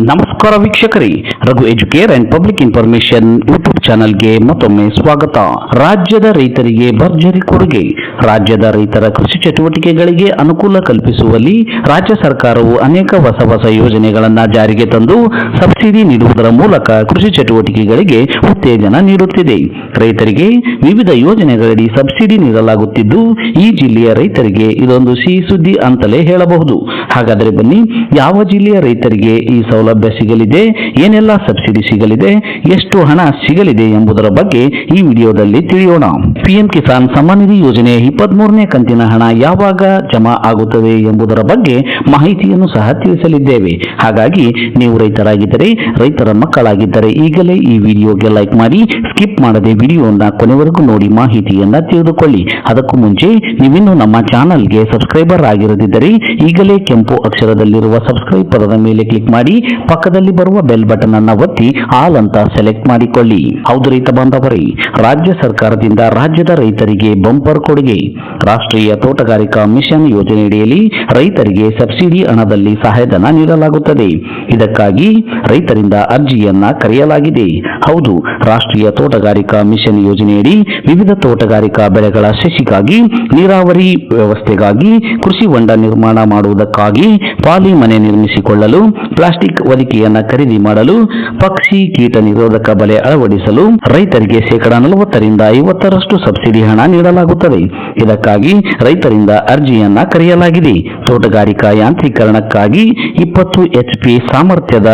ನಮಸ್ಕಾರ ವೀಕ್ಷಕರೇ, Raghu Educare and public information YouTube ಚಾನೆಲ್ಗೆ ಮತ್ತೊಮ್ಮೆ ಸ್ವಾಗತ. ರಾಜ್ಯದ ರೈತರಿಗೆ ಭರ್ಜರಿ ಕೊಡುಗೆ. ರಾಜ್ಯದ ರೈತರ ಕೃಷಿ ಚಟುವಟಿಕೆಗಳಿಗೆ ಅನುಕೂಲ ಕಲ್ಪಿಸುವಲ್ಲಿ ರಾಜ್ಯ ಸರ್ಕಾರವು ಅನೇಕ ಹೊಸ ಯೋಜನೆಗಳನ್ನು ಜಾರಿಗೆ ತಂದು ಸಬ್ಸಿಡಿ ನೀಡುವುದರ ಮೂಲಕ ಕೃಷಿ ಚಟುವಟಿಕೆಗಳಿಗೆ ಉತ್ತೇಜನ ನೀಡುತ್ತಿದೆ. ರೈತರಿಗೆ ವಿವಿಧ ಯೋಜನೆಗಳಡಿ ಸಬ್ಸಿಡಿ ನೀಡಲಾಗುತ್ತಿದ್ದು, ಈ ಜಿಲ್ಲೆಯ ರೈತರಿಗೆ ಇದೊಂದು ಸಿಹಿ ಸುದ್ದಿ ಅಂತಲೇ ಹೇಳಬಹುದು. ಹಾಗಾದರೆ ಬನ್ನಿ, ಯಾವ ಜಿಲ್ಲೆಯ ರೈತರಿಗೆ ಈ ಸೌಲಭ್ಯ ಸಿಗಲಿದೆ, ಏನೆಲ್ಲ ಸಬ್ಸಿಡಿ ಸಿಗಲಿದೆ, ಎಷ್ಟು ಹಣ ಸಿಗಲಿದೆ ಎಂಬುದರ ಬಗ್ಗೆ ಈ ವಿಡಿಯೋದಲ್ಲಿ ತಿಳಿಯೋಣ. ಪಿಎಂ ಕಿಸಾನ್ ಸಮ್ಮಾನ್ ನಿಧಿ ಯೋಜನೆ 23ನೇ ಕಂತಿನ ಹಣ ಯಾವಾಗ ಜಮಾ ಆಗುತ್ತದೆ ಎಂಬುದರ ಬಗ್ಗೆ ಮಾಹಿತಿಯನ್ನು ಸಹ ತಿಳಿಸಲಿದ್ದೇವೆ. ಹಾಗಾಗಿ ನೀವು ರೈತರಾಗಿದ್ದರೆ, ರೈತರ ಮಕ್ಕಳಾಗಿದ್ದರೆ ಈಗಲೇ ಈ ವಿಡಿಯೋಗೆ ಲೈಕ್ ಮಾಡಿ, ಸ್ಕಿಪ್ ಮಾಡದೆ ವಿಡಿಯೋನ ಕೊನೆವರೆಗೂ ನೋಡಿ ಮಾಹಿತಿಯನ್ನ ತಿಳಿದುಕೊಳ್ಳಿ. ಅದಕ್ಕೂ ಮುಂಚೆ ನೀವಿನ್ನೂ ನಮ್ಮ ಚಾನಲ್ಗೆ ಸಬ್ಸ್ಕ್ರೈಬರ್ ಆಗಿರದಿದ್ದರೆ ಈಗಲೇ ಕೆಂಪು ಅಕ್ಷರದಲ್ಲಿರುವ ಸಬ್ಸ್ಕ್ರೈಬ್ ಪದದ ಮೇಲೆ ಕ್ಲಿಕ್ ಮಾಡಿ, ಪಕ್ಕದಲ್ಲಿ ಬರುವ ಬೆಲ್ ಬಟನ್ ಅನ್ನು ಒತ್ತಿ ಆಲ್ ಅಂತ ಸೆಲೆಕ್ಟ್ ಮಾಡಿಕೊಳ್ಳಿ. ಹೌದು ರೈತ ಬಾಂಧವರೇ, ರಾಜ್ಯ ಸರ್ಕಾರದಿಂದ ರಾಜ್ಯದ ರೈತರಿಗೆ ಬಂಪರ್ ಕೊಡುಗೆ. ರಾಷ್ಟ್ರೀಯ ತೋಟಗಾರಿಕಾ ಮಿಷನ್ ಯೋಜನೆಯಡಿಯಲ್ಲಿ ರೈತರಿಗೆ ಸಬ್ಸಿಡಿ ಹಣದಲ್ಲಿ ಸಹಾಯಧನ ನೀಡಲಾಗುತ್ತದೆ. ಇದಕ್ಕಾಗಿ ರೈತರಿಂದ ಅರ್ಜಿಯನ್ನ ಕರೆಯಲಾಗಿದೆ. ಹೌದು, ರಾಷ್ಟ್ರೀಯ ತೋಟಗಾರಿಕಾ ಮಿಷನ್ ಯೋಜನೆಯಡಿ ವಿವಿಧ ತೋಟಗಾರಿಕಾ ಬೆಳೆಗಳ ಸಸಿಗಾಗಿ, ನೀರಾವರಿ ವ್ಯವಸ್ಥೆಗಾಗಿ, ಕೃಷಿ ಹೊಂಡ ನಿರ್ಮಾಣ ಮಾಡುವುದಕ್ಕಾಗಿ, ಪಾಲಿ ಮನೆ ನಿರ್ಮಿಸಿಕೊಳ್ಳಲು, ಪ್ಲಾಸ್ಟಿಕ್ ಹೊದಿಕೆಯನ್ನ ಖರೀದಿ ಮಾಡಲು, ಪಕ್ಷಿ ಕೀಟ ನಿರೋಧಕ ಬಲೆ ಅಳವಡಿಸಲು ರೈತರಿಗೆ 40% 50% ಸಬ್ಸಿಡಿ ಹಣ ನೀಡಲಾಗುತ್ತದೆ. ಇದಕ್ಕಾಗಿ ರೈತರಿಂದ ಅರ್ಜಿಯನ್ನ ಕರೆಯಲಾಗಿದೆ. ತೋಟಗಾರಿಕಾ ಯಾಂತ್ರೀಕರಣಕ್ಕಾಗಿ 20 HP ಸಾಮರ್ಥ್ಯದ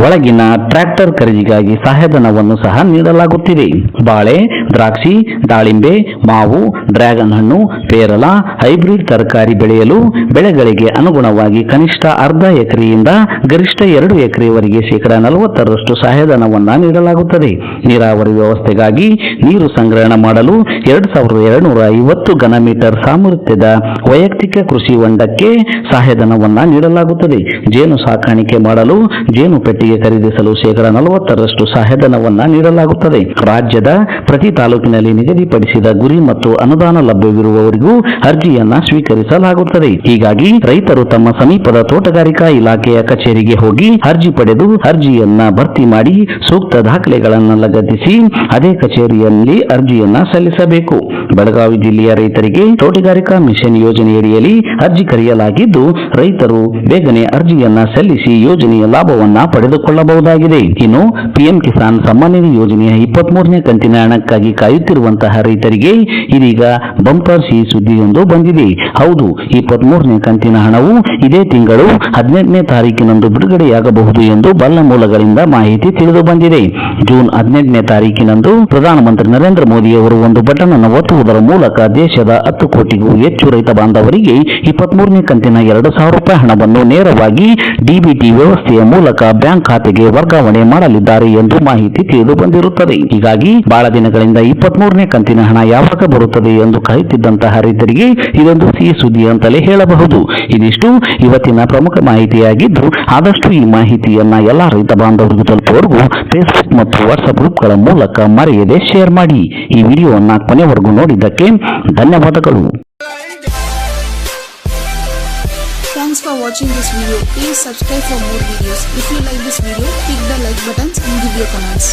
ಒಳಗಿನ ಟ್ರ್ಯಾಕ್ಟರ್ ಖರೀದಿಗಾಗಿ ಸಹಾಯಧನವನ್ನು ಸಹ ನೀಡಲಾಗುತ್ತಿದೆ. ಬಾಳೆ, ದ್ರಾಕ್ಷಿ, ದಾಳಿಂಬೆ, ಮಾವು, ಡ್ರ್ಯಾಗನ್ ಹಣ್ಣು, ಪೇರಲ, ಹೈಬ್ರಿಡ್ ತರಕಾರಿ ಬೆಳೆಯಲು ಬೆಳೆಗಳಿಗೆ ಅನುಗುಣವಾಗಿ ಕನಿಷ್ಠ ಅರ್ಧ ಎಕರೆಯಿಂದ ಗರಿಷ್ಠ 2 ಎಕರೆವರೆಗೆ 40% ಸಹಾಯಧನವನ್ನು ನೀಡಲಾಗುತ್ತದೆ. ನೀರಾವರಿ ವ್ಯವಸ್ಥೆಗಾಗಿ ನೀರು ಸಂಗ್ರಹಣೆ ಮಾಡಲು 2250 ಘನಮೀಟರ್ ಸಾಮರ್ಥ್ಯದ ವೈಯಕ್ತಿಕ ಕೃಷಿ ಹೊಂಡಕ್ಕೆ ಸಹಾಯಧನವನ್ನು ನೀಡಲಾಗುತ್ತದೆ. ಜೇನು ಸಾಕಾಣಿಕೆ ಮಾಡಲು ಜೇನು ಪೆಟ್ಟಿಗೆ ಖರೀದಿಸಲು 40% ಸಹಾಯಧನವನ್ನ ನೀಡಲಾಗುತ್ತದೆ. ರಾಜ್ಯದ ಪ್ರತಿ ತಾಲೂಕಿನಲ್ಲಿ ನಿಗದಿಪಡಿಸಿದ ಗುರಿ ಮತ್ತು ಅನುದಾನ ಲಭ್ಯವಿರುವವರಿಗೂ ಅರ್ಜಿಯನ್ನ ಸ್ವೀಕರಿಸಲಾಗುತ್ತದೆ. ಹೀಗಾಗಿ ರೈತರು ತಮ್ಮ ಸಮೀಪದ ತೋಟಗಾರಿಕಾ ಇಲಾಖೆಯ ಕಚೇರಿಗೆ ಹೋಗಿ ಅರ್ಜಿ ಪಡೆದು ಅರ್ಜಿಯನ್ನ ಭರ್ತಿ ಮಾಡಿ ಸೂಕ್ತ ದಾಖಲೆಗಳನ್ನು ಲಗತ್ತಿಸಿ ಅದೇ ಕಚೇರಿಯಲ್ಲಿ ಅರ್ಜಿಯನ್ನ ಸಲ್ಲಿಸಬೇಕು. ಬೆಳಗಾವಿ ಜಿಲ್ಲೆಯ ರೈತರಿಗೆ ತೋಟಗಾರಿಕಾ ಮಿಷನ್ ಯೋಜನೆಯಡಿಯಲ್ಲಿ ಅರ್ಜಿ ಕರೆಯಲಾಗಿದ್ದು, ರೈತರು ಬೇಗನೆ ಅರ್ಜಿಯನ್ನ ಸಲ್ಲಿಸಿ ಯೋಜನೆಯ ಲಾಭವನ್ನ ಪಡೆದುಕೊಳ್ಳಬಹುದಾಗಿದೆ. ಇನ್ನು ಪಿಎಂ ಕಿಸಾನ್ ಸಮ್ಮಾನ್ ನಿಧಿ ಯೋಜನೆಯ 23ನೇ ಕಂತಿನ ಹಣಕ್ಕಾಗಿ ಕಾಯುತ್ತಿರುವಂತಹ ರೈತರಿಗೆ ಇದೀಗ ಬಂಪರ್ ಸಿಹಿ ಸುದ್ದಿಯೊಂದು ಬಂದಿದೆ. ಹೌದು, 23ನೇ ಕಂತಿನ ಹಣವು ಇದೇ ತಿಂಗಳು 18ನೇ ತಾರೀಕಿನಂದು ಬಿಡುಗಡೆಯಾಗಬಹುದು ಎಂದು ಬಲ್ಲ ಮೂಲಗಳಿಂದ ಮಾಹಿತಿ ತಿಳಿದು ಬಂದಿದೆ. ಜೂನ್ 18ನೇ ತಾರೀಕಿನಂದು ಪ್ರಧಾನಮಂತ್ರಿ ನರೇಂದ್ರ ಮೋದಿ ಅವರು ಒಂದು ಬಟನ್ ಅನ್ನು ಒತ್ತುವುದರ ಮೂಲಕ ದೇಶದ 10 ಕೋಟಿಗೂ ಹೆಚ್ಚು ರೈತ ಬಾಂಧವರಿಗೆ 23ನೇ ಕಂತಿನ 2,000 ರೂಪಾಯಿ ಹಣವನ್ನು ನೇರವಾಗಿ ಡಿಬಿಟಿ ವ್ಯವಸ್ಥೆಯ ಮೂಲಕ ಬ್ಯಾಂಕ್ ಖಾತೆಗೆ ವರ್ಗಾವಣೆ ಮಾಡಲಿದ್ದಾರೆ ಎಂದು ಮಾಹಿತಿ ತಿಳಿದು ಬಂದಿರುತ್ತದೆ. ಹೀಗಾಗಿ ಬಹಳ ದಿನಗಳಿಂದ 23ನೇ ಕಂತಿನ ಹಣ ಯಾವಾಗ ಬರುತ್ತದೆ ಎಂದು ಕಾಯುತ್ತಿದ್ದಂತಹ ರೈತರಿಗೆ ಇದೊಂದು ಸಿಹಿ ಸುದ್ದಿ ಅಂತಲೇ ಹೇಳಬಹುದು. ಇದಿಷ್ಟು ಇವತ್ತಿನ ಪ್ರಮುಖ ಮಾಹಿತಿಯಾಗಿದ್ದು, ಆದಷ್ಟು ಈ ಮಾಹಿತಿಯನ್ನ ಎಲ್ಲಾ ರೈತ ಬಾಂಧವರಿಗೂ ತಲುಪುವವರೆಗೂ ಫೇಸ್ಬುಕ್ ಮತ್ತು ವಾಟ್ಸ್ಆಪ್ ಗ್ರೂಪ್ಗಳ ಮೂಲಕ ಮರೆಯದೆ ಶೇರ್ ಮಾಡಿ. ಈ ವಿಡಿಯೋವನ್ನ ಕೊನೆವರೆಗೂ ನೋಡಿದ್ದಕ್ಕೆ ಧನ್ಯವಾದಗಳು. Thanks for watching this video. Please subscribe for more videos. If you like this video, click the like buttons and give your comments.